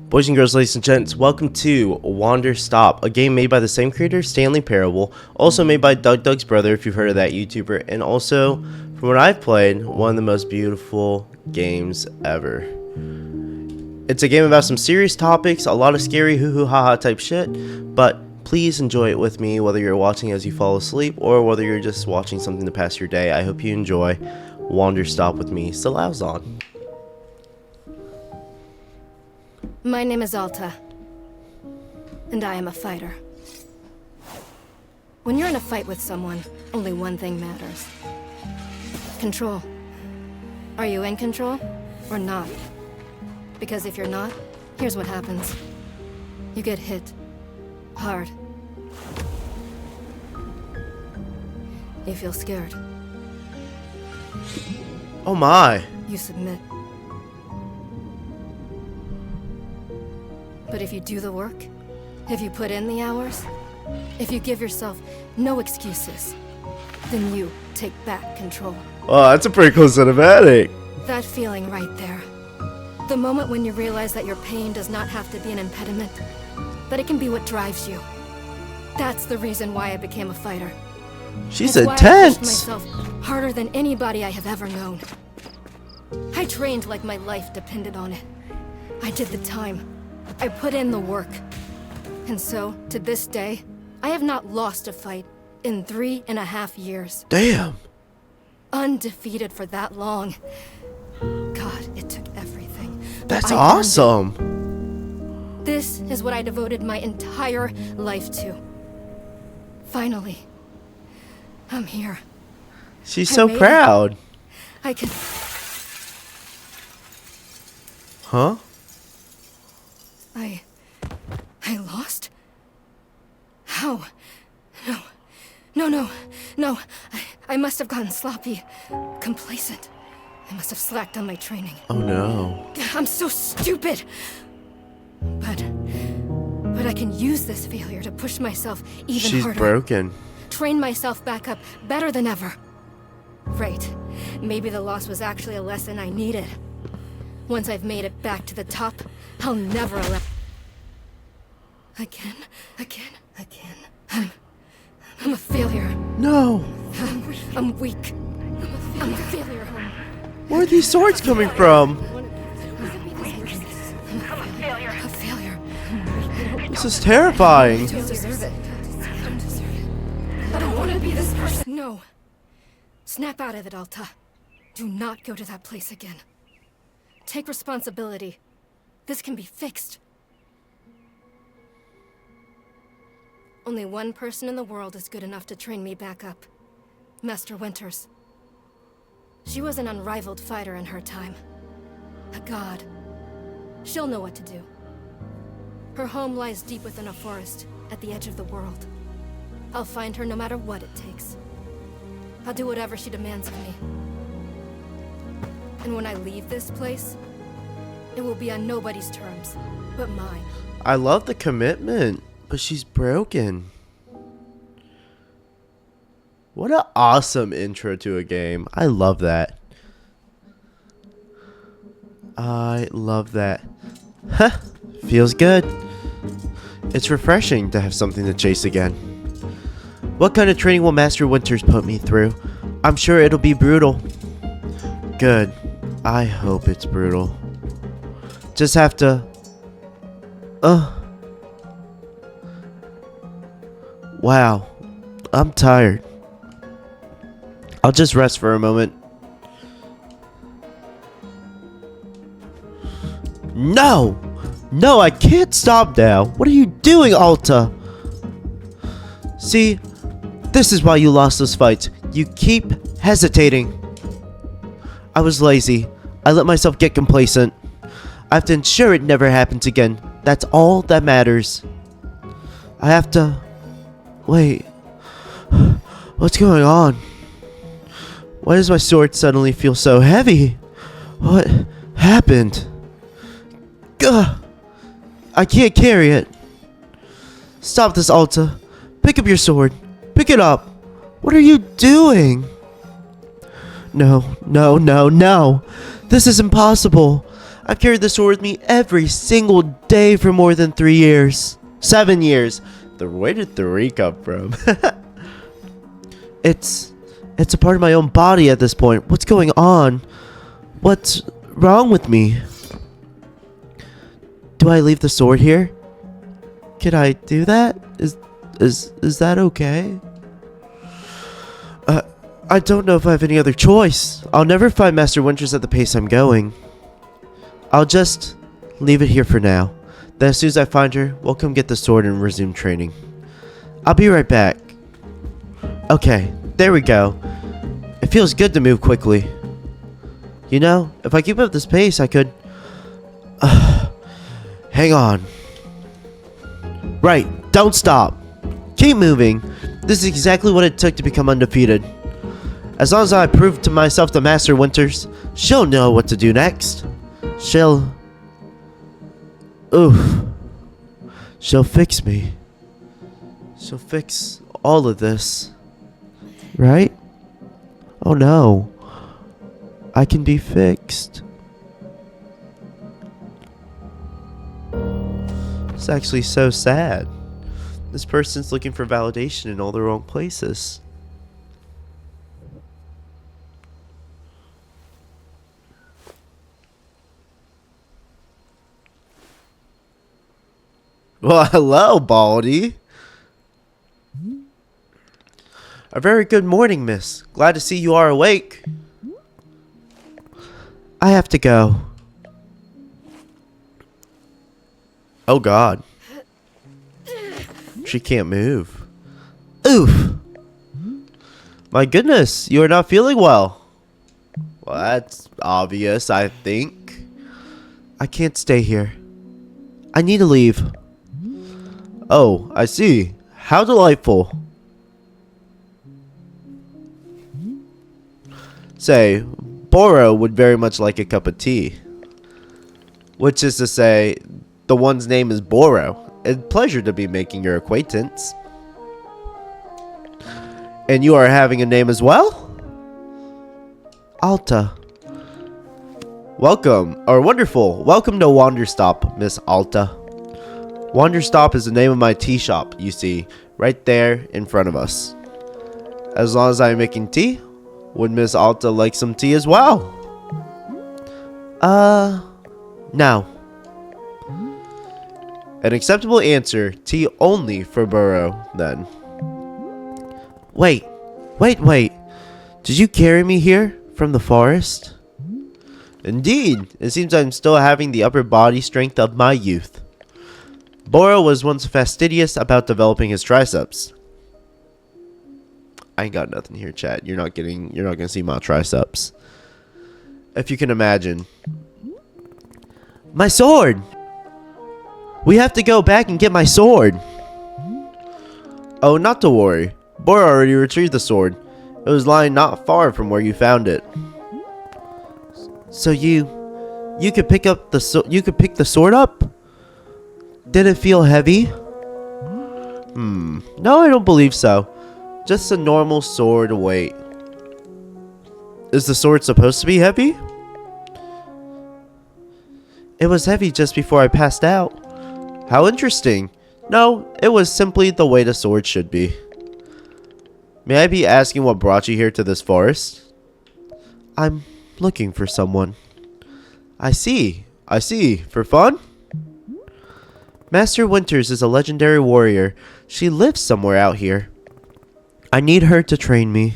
Boys and girls, ladies and gents, welcome to Wander Stop, a game made by the same creator, Stanley Parable, also made by Doug's brother, if you've heard of that YouTuber, and also, from what I've played, one of the most beautiful games ever. It's a game about some serious topics, a lot of scary hoo-hoo-ha-ha type shit, but please enjoy it with me, whether you're watching as you fall asleep, or whether you're just watching something to pass your day. I hope you enjoy Wander Stop with me, Salauzon. My name is Alta, and I am a fighter. When you're in a fight with someone, only one thing matters. Control. Are you in control, or not? Because if you're not, here's what happens. You get hit. Hard. You feel scared. Oh my! You submit. But if you do the work, if you put in the hours, if you give yourself no excuses, then you take back control. Oh, that's a pretty cool cinematic. That feeling right there. The moment when you realize that your pain does not have to be an impediment, that it can be what drives you. That's the reason why I became a fighter. She's That's why I pushed intense. myself harder than anybody I have ever known. I trained like my life depended on it. I did the time. I put in the work. And so, to this day, I have not lost a fight in 3.5 years. Damn. Undefeated for that long. God, it took everything. That's I earned awesome. it. This is what I devoted my entire life to. Finally, I'm here. She's I so made it. proud. I can... Huh? I lost? How? No. I must have gotten sloppy. Complacent. I must have slacked on my training. Oh no. I'm so stupid! But I can use this failure to push myself even She's harder. broken. Train myself back up better than ever. Right. Maybe the loss was actually a lesson I needed. Once I've made it back to the top, I'll never allow... Again. I'm a failure. No. I'm weak. I'm a failure. Where are these swords coming from? A failure. This is terrifying. I don't deserve it. I don't want to be this person. No. Snap out of it, Alta. Do not go to that place again. Take responsibility. This can be fixed. Only one person in the world is good enough to train me back up. Master Winters. She was an unrivaled fighter in her time. A god. She'll know what to do. Her home lies deep within a forest, at the edge of the world. I'll find her no matter what it takes. I'll do whatever she demands of me. And when I leave this place, it will be on nobody's terms, but mine. I love the commitment, but she's broken. What an awesome intro to a game. I love that. I love that. Huh. Feels good. It's refreshing to have something to chase again. What kind of training will Master Winters put me through? I'm sure it'll be brutal. Good. I hope it's brutal. Just have to... Wow. I'm tired. I'll just rest for a moment. No! No, I can't stop now. What are you doing, Alta? See, this is why you lost those fights. You keep hesitating. I was lazy. I let myself get complacent. I have to ensure it never happens again. That's all that matters. I have to... Wait. What's going on? Why does my sword suddenly feel so heavy? What happened? Gah! I can't carry it. Stop this, Alta. Pick up your sword. Pick it up. What are you doing? No. This is impossible. I've carried the sword with me every single day for more than 3 years. 7 years. Where did 3 come from? It's a part of my own body at this point. What's going on? What's wrong with me? Do I leave the sword here? Can I do that? Is that okay? I don't know if I have any other choice. I'll never find Master Winters at the pace I'm going. I'll just leave it here for now. Then as soon as I find her, we'll come get the sword and resume training. I'll be right back. Okay, there we go. It feels good to move quickly. You know, if I keep up this pace, I could... hang on. Right, don't stop. Keep moving. This is exactly what it took to become undefeated. As long as I prove to myself the Master Winters, she'll know what to do next. She'll fix me. She'll fix all of this. Right? Oh no. I can be fixed. It's actually so sad. This person's looking for validation in all the wrong places. Well, hello, Baldy. A very good morning, miss. Glad to see you are awake. I have to go. Oh, God. She can't move. Oof. My goodness, you are not feeling well. Well, that's obvious, I think. I can't stay here. I need to leave. Oh, I see. How delightful. Say, Boro would very much like a cup of tea. Which is to say, the one's name is Boro. A pleasure to be making your acquaintance. And you are having a name as well? Alta. Welcome, or wonderful. Welcome to Wanderstop, Miss Alta. Wanderstop is the name of my tea shop, you see, right there in front of us. As long as I'm making tea, would Miss Alta like some tea as well? No. An acceptable answer, tea only for Burrow, then. Wait. Did you carry me here from the forest? Indeed, it seems I'm still having the upper body strength of my youth. Boro was once fastidious about developing his triceps. I ain't got nothing here, chat. You're not gonna see my triceps. If you can imagine. My sword! We have to go back and get my sword. Oh, not to worry. Boro already retrieved the sword. It was lying not far from where you found it. So you could pick the sword up? Did it feel heavy? No, I don't believe so. Just a normal sword weight. Is the sword supposed to be heavy? It was heavy just before I passed out. How interesting. No, it was simply the way the sword should be. May I be asking what brought you here to this forest? I'm looking for someone. I see. For fun? Master Winters is a legendary warrior. She lives somewhere out here. I need her to train me.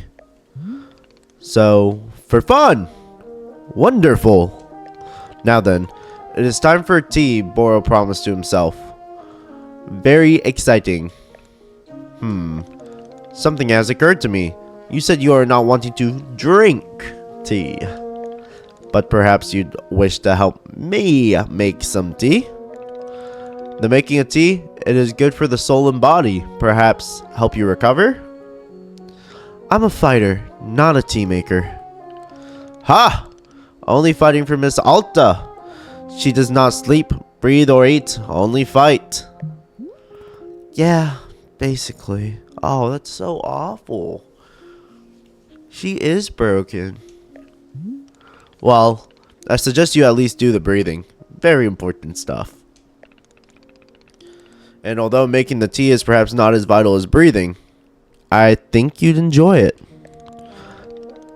So, for fun! Wonderful! Now then, it is time for tea, Boro promised to himself. Very exciting. Something has occurred to me. You said you are not wanting to drink tea. But perhaps you'd wish to help me make some tea? The making of tea, it is good for the soul and body. Perhaps help you recover? I'm a fighter, not a tea maker. Ha! Only fighting for Miss Alta. She does not sleep, breathe, or eat, only fight. Yeah, basically. Oh, that's so awful. She is broken. Well, I suggest you at least do the breathing. Very important stuff. And although making the tea is perhaps not as vital as breathing, I think you'd enjoy it.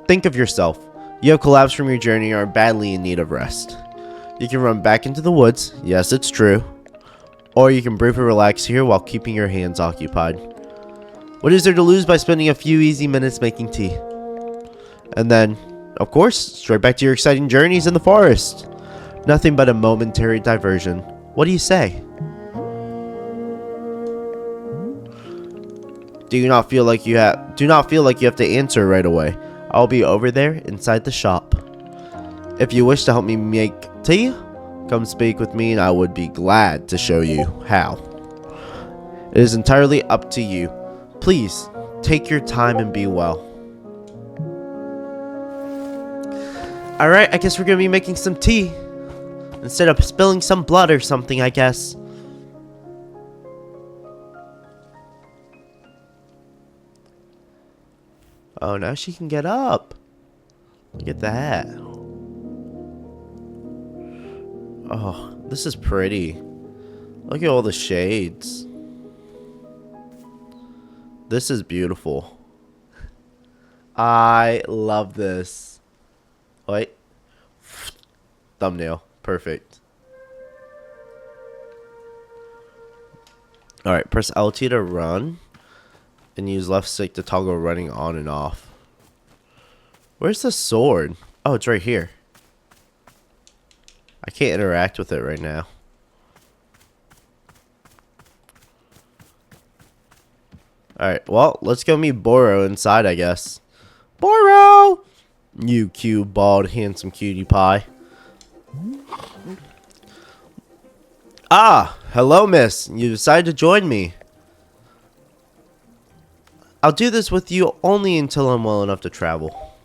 Think of yourself. You have collapsed from your journey and are badly in need of rest. You can run back into the woods, yes, it's true. Or you can briefly relax here while keeping your hands occupied. What is there to lose by spending a few easy minutes making tea? And then, of course, straight back to your exciting journeys in the forest. Nothing but a momentary diversion. What do you say? Do not feel like you have to answer right away. I'll be over there inside the shop. If you wish to help me make tea, come speak with me and I would be glad to show you how. It is entirely up to you. Please, take your time and be well. Alright, I guess we're gonna be making some tea. Instead of spilling some blood or something, I guess. Oh, now she can get up. Look at that. Oh, this is pretty. Look at all the shades. This is beautiful. I love this. Wait. Thumbnail. Perfect. Alright, press LT to run. And use left stick to toggle running on and off. Where's the sword? Oh, it's right here. I can't interact with it right now. Alright, well, let's go meet Boro inside, I guess. Boro! You cute, bald, handsome cutie pie. Ah, hello, miss. You decided to join me. I'll do this with you only until I'm well enough to travel.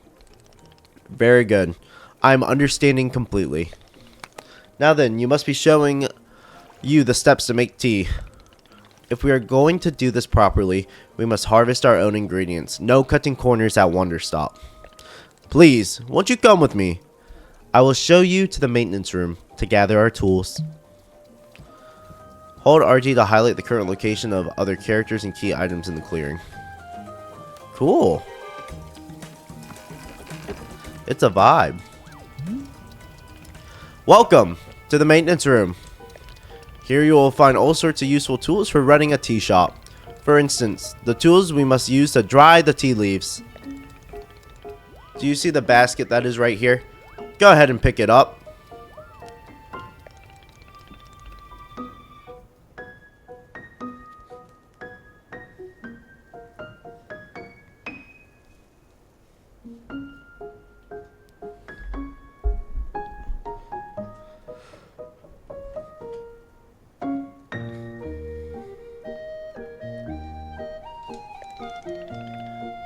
Very good. I'm understanding completely. Now then, you must be showing you the steps to make tea. If we are going to do this properly, we must harvest our own ingredients. No cutting corners at Wonderstop. Please, won't you come with me? I will show you to the maintenance room to gather our tools. Hold RG to highlight the current location of other characters and key items in the clearing. Cool. It's a vibe. Welcome to the maintenance room. Here you will find all sorts of useful tools for running a tea shop. For instance, the tools we must use to dry the tea leaves. Do you see the basket that is right here? Go ahead and pick it up.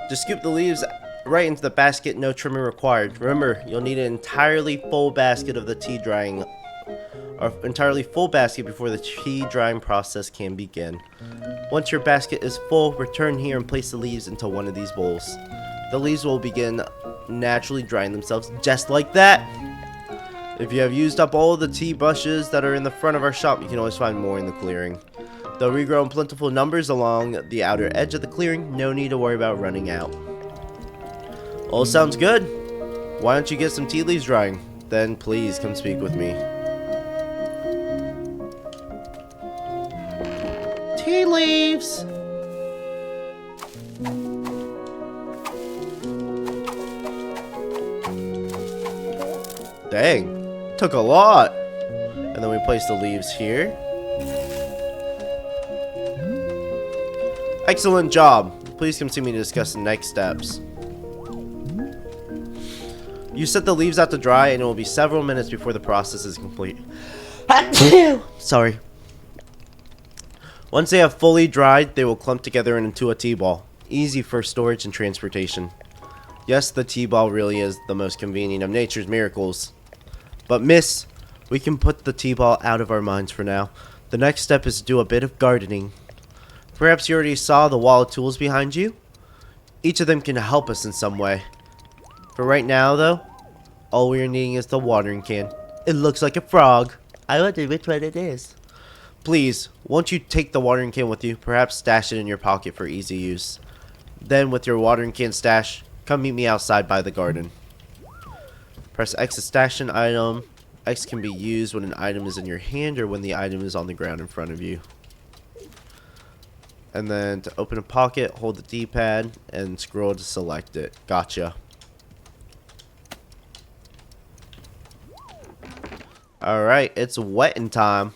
Just scoop the leaves right into the basket, no trimming required. Remember, you'll need an entirely full basket of the tea drying, or entirely full basket before the tea drying process can begin. Once your basket is full, return here and place the leaves into one of these bowls. The leaves will begin naturally drying themselves just like that. If you have used up all of the tea bushes that are in the front of our shop, you can always find more in the clearing. They'll regrow in plentiful numbers along the outer edge of the clearing. No need to worry about running out. All sounds good. Why don't you get some tea leaves drying? Then please come speak with me. Tea leaves! Dang, took a lot. And then we place the leaves here. Excellent job. Please come see me to discuss the next steps. You set the leaves out to dry and it will be several minutes before the process is complete. Sorry. Once they have fully dried, they will clump together into a tea ball. Easy for storage and transportation. Yes, the tea ball really is the most convenient of nature's miracles. But miss, we can put the tea ball out of our minds for now. The next step is to do a bit of gardening. Perhaps you already saw the wall of tools behind you? Each of them can help us in some way. For right now, though, All we are needing is the watering can. It looks like a frog. I wonder which one it is. Please, once you take the watering can with you, perhaps stash it in your pocket for easy use. Then, with your watering can stash, come meet me outside by the garden. Press X to stash an item. X can be used when an item is in your hand or when the item is on the ground in front of you. And then to open a pocket, hold the D-pad and scroll to select it. Gotcha. Alright, it's wetting time.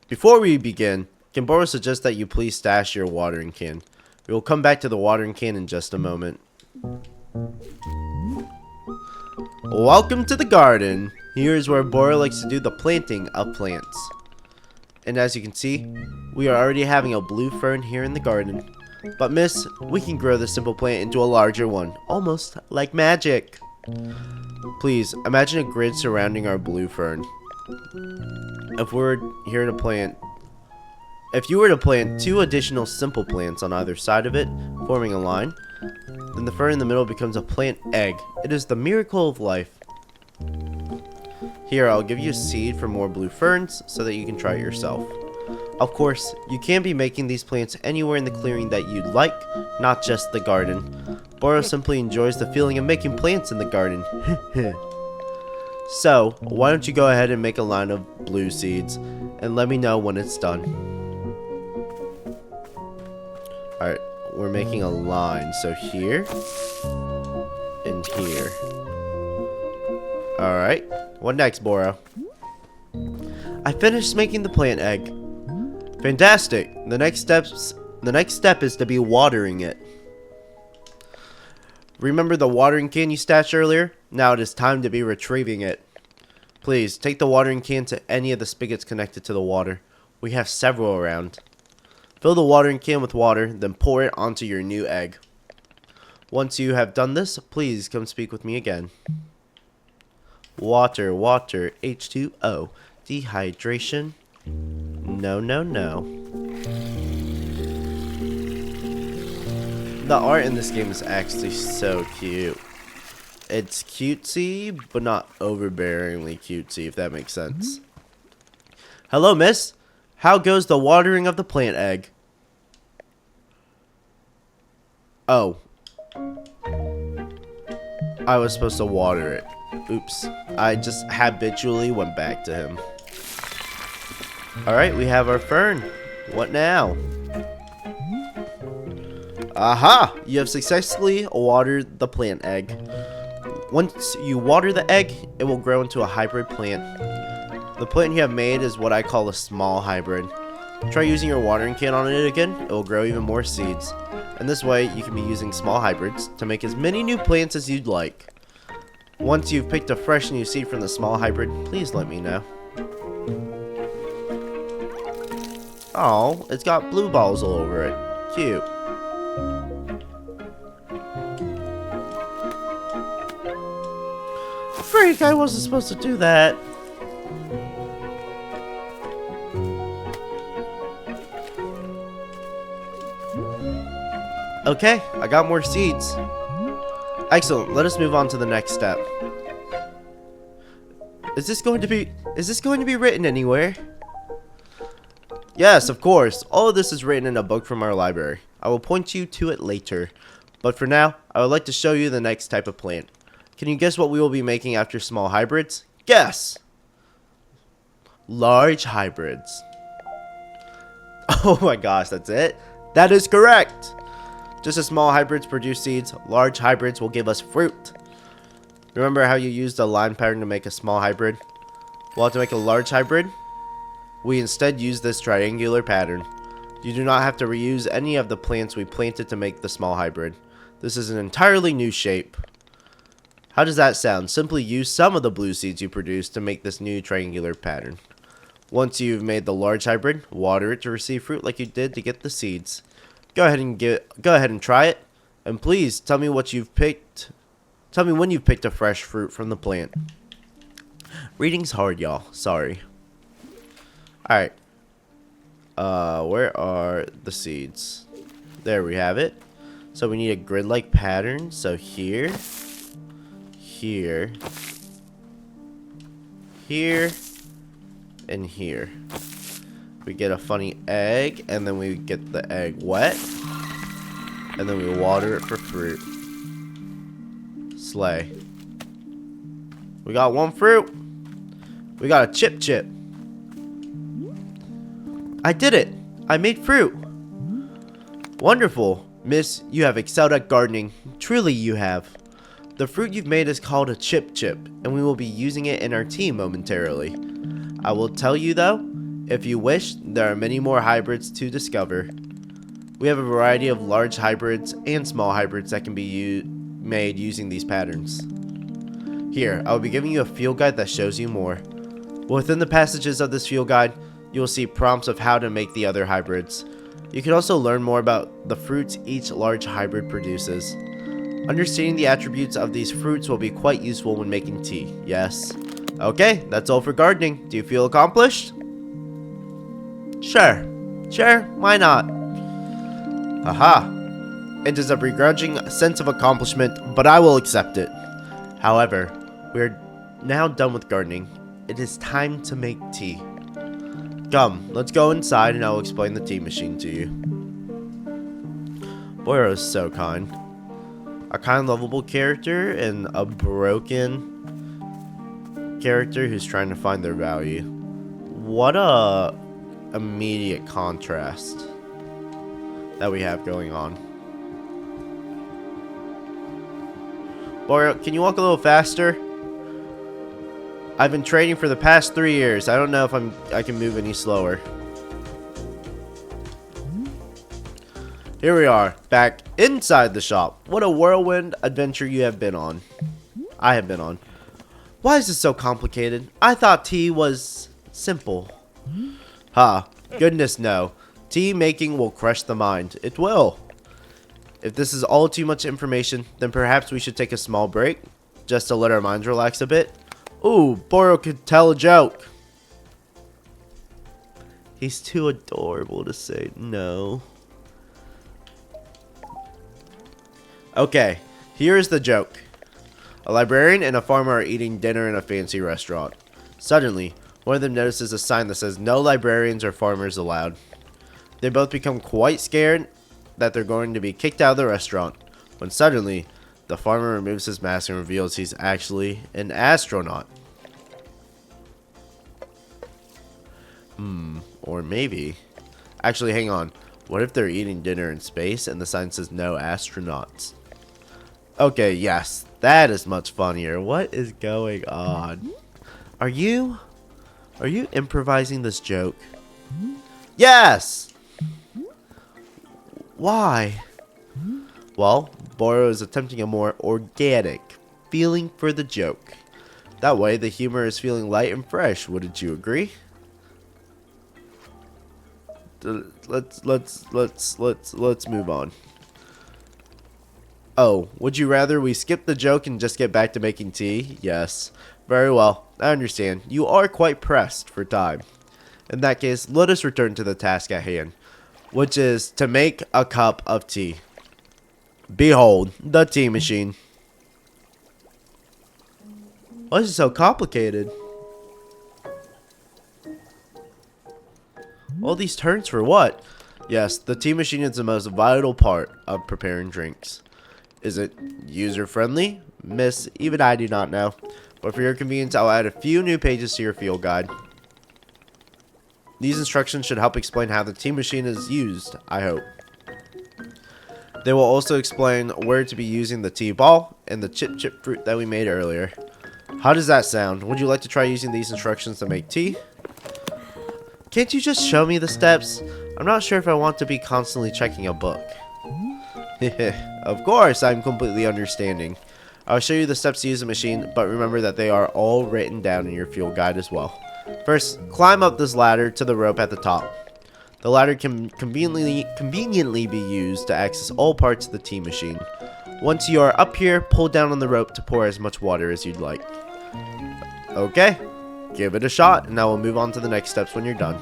Before we begin, Kimboro suggests that you please stash your watering can. We will come back to the watering can in just a moment. Welcome to the garden. Here is where Boro likes to do the planting of plants. And as you can see, we are already having a blue fern here in the garden. But miss, we can grow this simple plant into a larger one, almost like magic. Please, imagine a grid surrounding our blue fern. If you were to plant 2 additional simple plants on either side of it, forming a line, then the fern in the middle becomes a plant egg. It is the miracle of life. Here, I'll give you a seed for more blue ferns so that you can try it yourself. Of course, you can be making these plants anywhere in the clearing that you'd like, not just the garden. Boro simply enjoys the feeling of making plants in the garden. So, why don't you go ahead and make a line of blue seeds, and let me know when it's done. Alright, we're making a line, so here, and here. Alright, what next, Boro? I finished making the plant egg. Fantastic! The next step is to be watering it. Remember the watering can you stashed earlier? Now it is time to be retrieving it. Please, take the watering can to any of the spigots connected to the water. We have several around. Fill the watering can with water, then pour it onto your new egg. Once you have done this, please come speak with me again. Water, water, H2O. Dehydration. No, no, no. The art in this game is actually so cute. It's cutesy, but not overbearingly cutesy, if that makes sense. Hello, miss. How goes the watering of the plant egg? Oh. I was supposed to water it. Oops. I just habitually went back to him. Alright, we have our fern. What now? Aha! You have successfully watered the plant egg. Once you water the egg, it will grow into a hybrid plant. The plant you have made is what I call a small hybrid. Try using your watering can on it again, it will grow even more seeds. And this way, you can be using small hybrids to make as many new plants as you'd like. Once you've picked a fresh new seed from the small hybrid, please let me know. Oh, it's got blue balls all over it. Cute. Freak, I wasn't supposed to do that. Okay, I got more seeds. Excellent, let us move on to the next step. Is this going to be written anywhere? Yes, of course. All of this is written in a book from our library. I will point you to it later. But for now, I would like to show you the next type of plant. Can you guess what we will be making after small hybrids? Guess! Large hybrids. Oh my gosh, that's it? That is correct! Just as small hybrids produce seeds, large hybrids will give us fruit. Remember how you used a line pattern to make a small hybrid? Well, to make a large hybrid, we instead use this triangular pattern. You do not have to reuse any of the plants we planted to make the small hybrid. This is an entirely new shape. How does that sound? Simply use some of the blue seeds you produced to make this new triangular pattern. Once you've made the large hybrid, water it to receive fruit like you did to get the seeds. Go ahead and try it, and please tell me what you've picked. Tell me when you've picked a fresh fruit from the plant. Reading's hard, y'all. Sorry. Alright. Where are the seeds? There we have it. So we need a grid-like pattern. So here, here, here, and here. We get a funny egg, and then we get the egg wet, and then we water it for fruit. Slay. We got one fruit. We got a chip chip. I did it. I made fruit. Wonderful. Miss, you have excelled at gardening. Truly you have. The fruit you've made is called a chip chip, and we will be using it in our tea momentarily. I will tell you though, if you wish, there are many more hybrids to discover. We have a variety of large hybrids and small hybrids that can be made using these patterns. Here, I will be giving you a field guide that shows you more. Within the passages of this field guide, you will see prompts of how to make the other hybrids. You can also learn more about the fruits each large hybrid produces. Understanding the attributes of these fruits will be quite useful when making tea, yes? Okay, that's all for gardening. Do you feel accomplished? Sure, why not? Haha. It is a begrudging sense of accomplishment, but I will accept it. However, we are now done with gardening. It is time to make tea. Come, let's go inside and I will explain the tea machine to you. Boiro is so kind. A kind, lovable character and a broken character who's trying to find their value. What a immediate contrast that we have going on. Boiro, can you walk a little faster? I've been training for the past 3 years. I don't know if I can move any slower. Here we are, back inside the shop. What a whirlwind adventure you have been on. I have been on. Why is this so complicated? I thought tea was simple. Ha, goodness no. Tea making will crush the mind. It will. If this is all too much information, then perhaps we should take a small break, just to let our minds relax a bit. Ooh, Boiro could tell a joke. He's too adorable to say no. Okay, here is the joke. A librarian and a farmer are eating dinner in a fancy restaurant. Suddenly, one of them notices a sign that says no librarians or farmers allowed. They both become quite scared that they're going to be kicked out of the restaurant, when suddenly, the farmer removes his mask and reveals he's actually an astronaut. Or maybe... Actually, hang on. What if they're eating dinner in space and the sign says no astronauts? Okay, yes. That is much funnier. What is going on? Are you improvising this joke? Yes! Why? Well, Boiro is attempting a more organic feeling for the joke. That way, the humor is feeling light and fresh. Wouldn't you agree? Let's move on. Oh, would you rather we skip the joke and just get back to making tea? Yes. Very well. I understand. You are quite pressed for time. In that case, let us return to the task at hand, which is to make a cup of tea. Behold, the tea machine. Why is it so complicated? All these turns for what? Yes, the tea machine is the most vital part of preparing drinks. Is it user-friendly? Miss, even I do not know. But for your convenience, I'll add a few new pages to your field guide. These instructions should help explain how the tea machine is used, I hope. They will also explain where to be using the tea ball and the chip fruit that we made earlier. How does that sound? Would you like to try using these instructions to make tea? Can't you just show me the steps? I'm not sure if I want to be constantly checking a book. Of course, I'm completely understanding. I'll show you the steps to use the machine, but remember that they are all written down in your field guide as well. First, climb up this ladder to the rope at the top. The ladder can conveniently be used to access all parts of the tea machine. Once you are up here, pull down on the rope to pour as much water as you'd like. Okay, give it a shot, and I will move on to the next steps when you're done.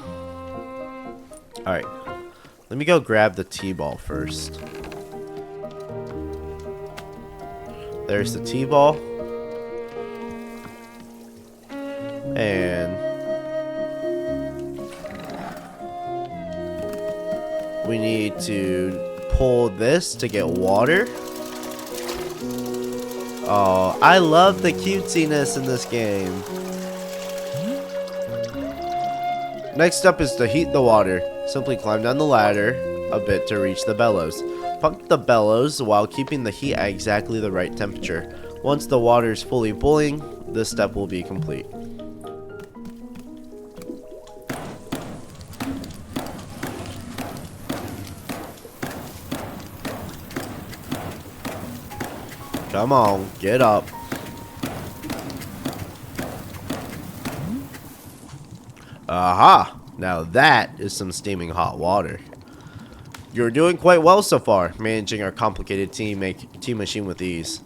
Alright, let me go grab the tea ball first. There's the T-ball. And we need to pull this to get water. Oh, I love the cutesiness in this game. Next up is to heat the water. Simply climb down the ladder a bit to reach the bellows. Pump the bellows while keeping the heat at exactly the right temperature. Once the water is fully boiling, this step will be complete. Come on, get up. Aha! Now that is some steaming hot water. You're doing quite well so far, managing our complicated tea machine with ease.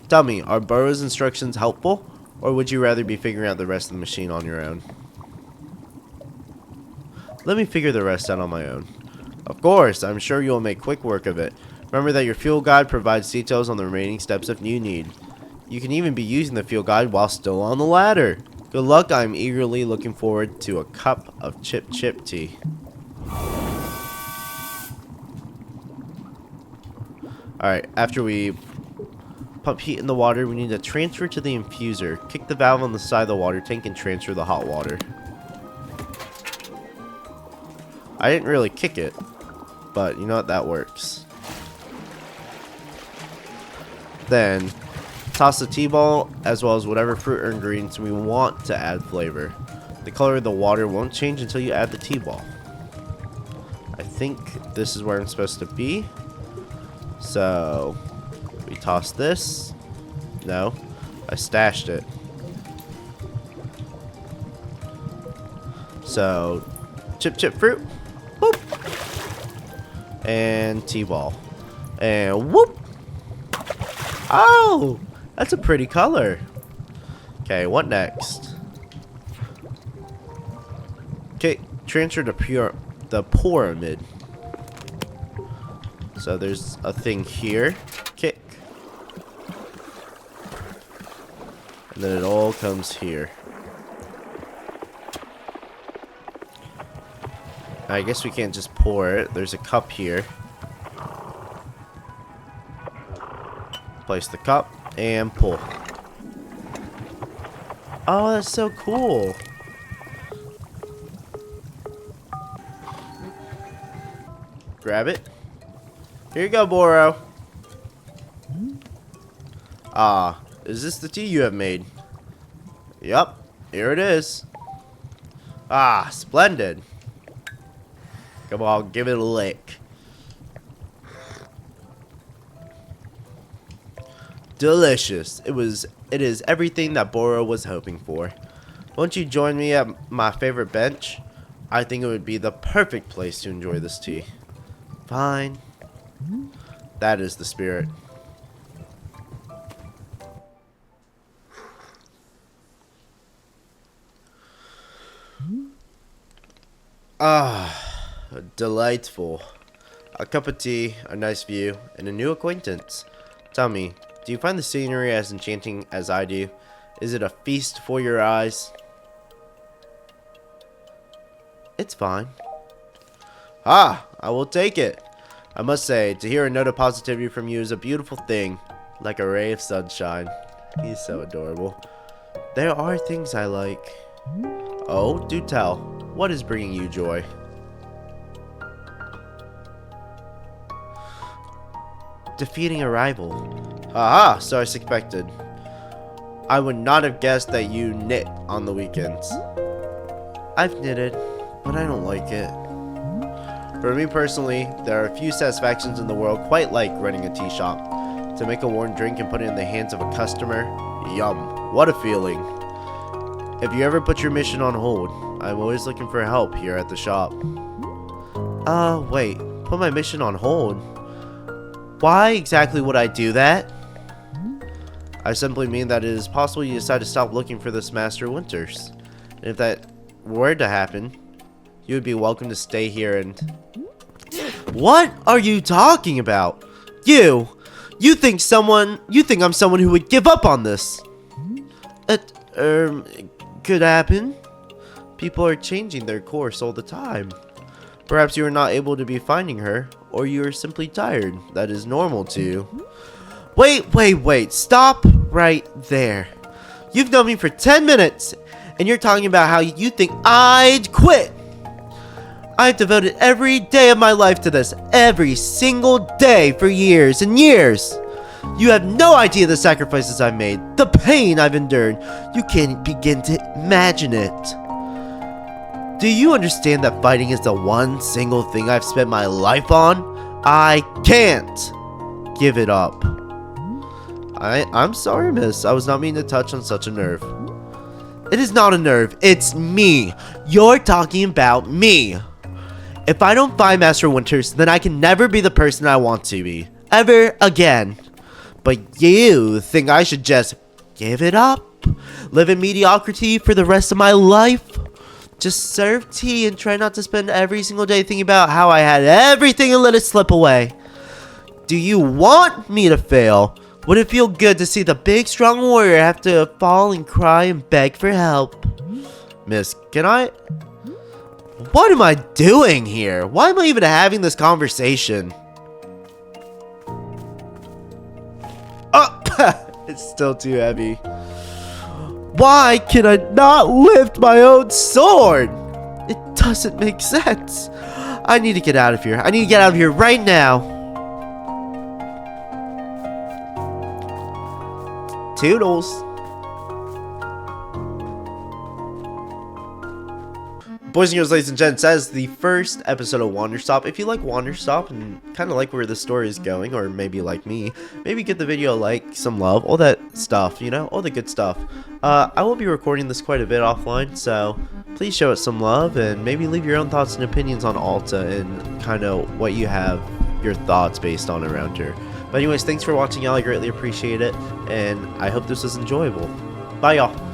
Tell me, are Burrow's instructions helpful, or would you rather be figuring out the rest of the machine on your own? Let me figure the rest out on my own. Of course, I'm sure you'll make quick work of it. Remember that your fuel guide provides details on the remaining steps if you need. You can even be using the fuel guide while still on the ladder. Good luck, I'm eagerly looking forward to a cup of chip tea. Alright, after we pump heat in the water, we need to transfer to the infuser. Kick the valve on the side of the water tank and transfer the hot water. I didn't really kick it, but you know what, that works. Then, toss the T-ball as well as whatever fruit or ingredients we want to add flavor. The color of the water won't change until you add the T-ball. I think this is where I'm supposed to be. So, we toss this. No, I stashed it. So, chip fruit. Boop. And T-ball. And whoop. Oh, that's a pretty color. Okay, what next? Okay, transfer to the pyramid. So there's a thing here. Kick. And then it all comes here. I guess we can't just pour it. There's a cup here. Place the cup and pull. Oh, that's so cool. Grab it. Here you go, Boro. Ah, is this the tea you have made? Yup, here it is. Ah, splendid. Come on, give it a lick. Delicious. It is everything that Boro was hoping for. Won't you join me at my favorite bench? I think it would be the perfect place to enjoy this tea. Fine. That is the spirit. Ah, delightful. A cup of tea, a nice view, and a new acquaintance. Tell me, do you find the scenery as enchanting as I do? Is it a feast for your eyes? It's fine. Ah, I will take it. I must say, to hear a note of positivity from you is a beautiful thing, like a ray of sunshine. He's so adorable. There are things I like. Oh, do tell. What is bringing you joy? Defeating a rival. Aha, so I suspected. I would not have guessed that you knit on the weekends. I've knitted, but I don't like it. For me personally, there are a few satisfactions in the world quite like running a tea shop. To make a warm drink and put it in the hands of a customer, yum, what a feeling. If you ever put your mission on hold, I'm always looking for help here at the shop. Wait, put my mission on hold? Why exactly would I do that? I simply mean that it is possible you decide to stop looking for this Master Winters. And if that were to happen, you would be welcome to stay here and... What are you talking about? You You think I'm someone who would give up on this. It, could happen. People are changing their course all the time. Perhaps you are not able to be finding her, or you are simply tired. That is normal too. Wait. Stop right there. You've known me for 10 minutes, and you're talking about how you think I'd quit. I've devoted every day of my life to this, every single day for years and years. You have no idea the sacrifices I've made, the pain I've endured. You can't begin to imagine it. Do you understand that fighting is the one single thing I've spent my life on? I can't give it up. I'm sorry, miss. I was not meaning to touch on such a nerve. It is not a nerve. It's me. You're talking about me. If I don't find Master Winters, then I can never be the person I want to be. Ever again. But you think I should just give it up? Live in mediocrity for the rest of my life? Just serve tea and try not to spend every single day thinking about how I had everything and let it slip away. Do you want me to fail? Would it feel good to see the big strong warrior have to fall and cry and beg for help? Miss, can I? What am I doing here? Why am I even having this conversation? Oh, it's still too heavy. Why can I not lift my own sword? It doesn't make sense. I need to get out of here. I need to get out of here right now. Toodles. Boys and girls, ladies and gents, that is the first episode of Wanderstop. If you like Wanderstop and kind of like where the story is going, or maybe like me, maybe give the video a like, some love, all that stuff, you know, all the good stuff. I will be recording this quite a bit offline, so please show it some love and maybe leave your own thoughts and opinions on Alta and kind of what you have your thoughts based on around her. But anyways, thanks for watching, y'all. I greatly appreciate it, and I hope this was enjoyable. Bye, y'all.